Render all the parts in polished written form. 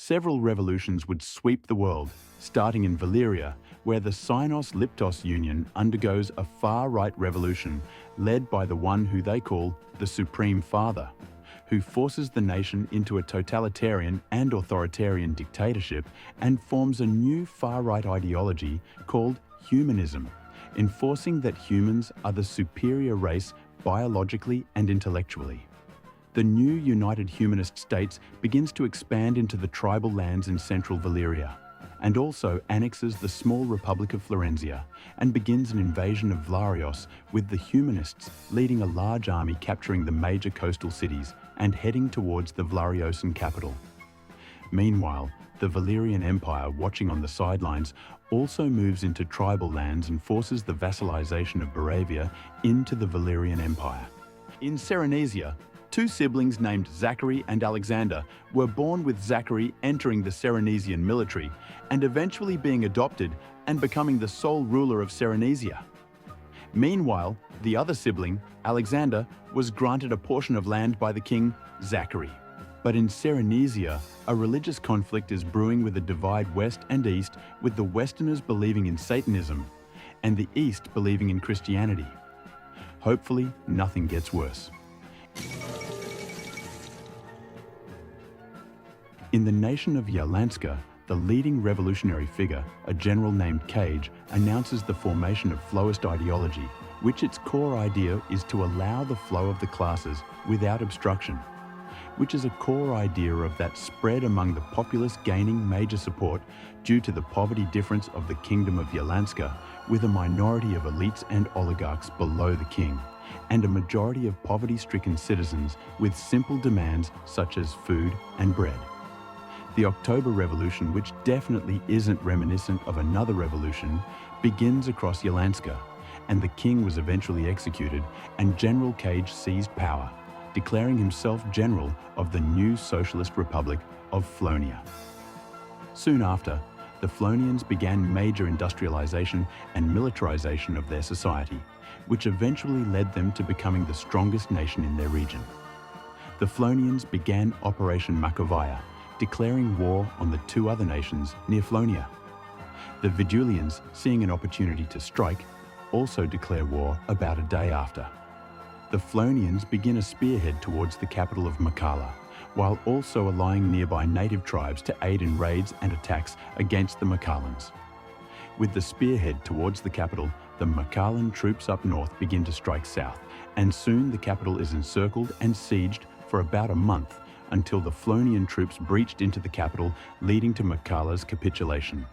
Several revolutions would sweep the world, starting in Valyria, where the Synos-Liptos Union undergoes a far-right revolution led by the one who they call the Supreme Father, who forces the nation into a totalitarian and authoritarian dictatorship and forms a new far-right ideology called humanism, enforcing that humans are the superior race biologically and intellectually. The new United Humanist States begins to expand into the tribal lands in central Valyria, and also annexes the small Republic of Florenzia, and begins an invasion of Vlarios, with the Humanists leading a large army capturing the major coastal cities and heading towards the Vlariosan capital. Meanwhile, the Valyrian Empire, watching on the sidelines, also moves into tribal lands and forces the vassalization of Moravia into the Valyrian Empire. In Serenesia, two siblings named Zachary and Alexander were born, with Zachary entering the Serenesian military and eventually being adopted and becoming the sole ruler of Serenesia. Meanwhile, the other sibling, Alexander, was granted a portion of land by the king, Zachary. But in Serenesia, a religious conflict is brewing, with a divide west and east, with the Westerners believing in Satanism and the East believing in Christianity. Hopefully, nothing gets worse. In the nation of Yalanska, the leading revolutionary figure, a general named Cage, announces the formation of flowist ideology, which its core idea is to allow the flow of the classes without obstruction, which is a core idea of that spread among the populace, gaining major support due to the poverty difference of the kingdom of Yalanska, with a minority of elites and oligarchs below the king, and a majority of poverty-stricken citizens with simple demands such as food and bread. The October Revolution, which definitely isn't reminiscent of another revolution, begins across Yalanska, and the king was eventually executed, and General Cage seized power, declaring himself general of the new Socialist Republic of Flonia. Soon after, the Flonians began major industrialization and militarization of their society, which eventually led them to becoming the strongest nation in their region. The Flonians began Operation Makovaya, declaring war on the two other nations near Flonia. The Vidulians, seeing an opportunity to strike, also declare war about a day after. The Flonians begin a spearhead towards the capital of Makala, while also allying nearby native tribes to aid in raids and attacks against the Makalans. With the spearhead towards the capital, the Makalan troops up north begin to strike south, and soon the capital is encircled and sieged for about a month, until the Flonian troops breached into the capital, leading to Makala's capitulation.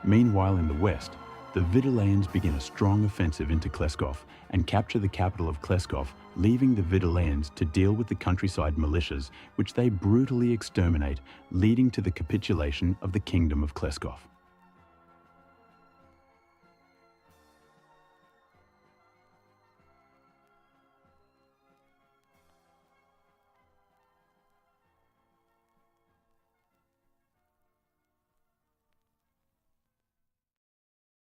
Meanwhile, in the west, the Vidulians begin a strong offensive into Kleskov and capture the capital of Kleskov, leaving the Vidulians to deal with the countryside militias, which they brutally exterminate, leading to the capitulation of the kingdom of Kleskov.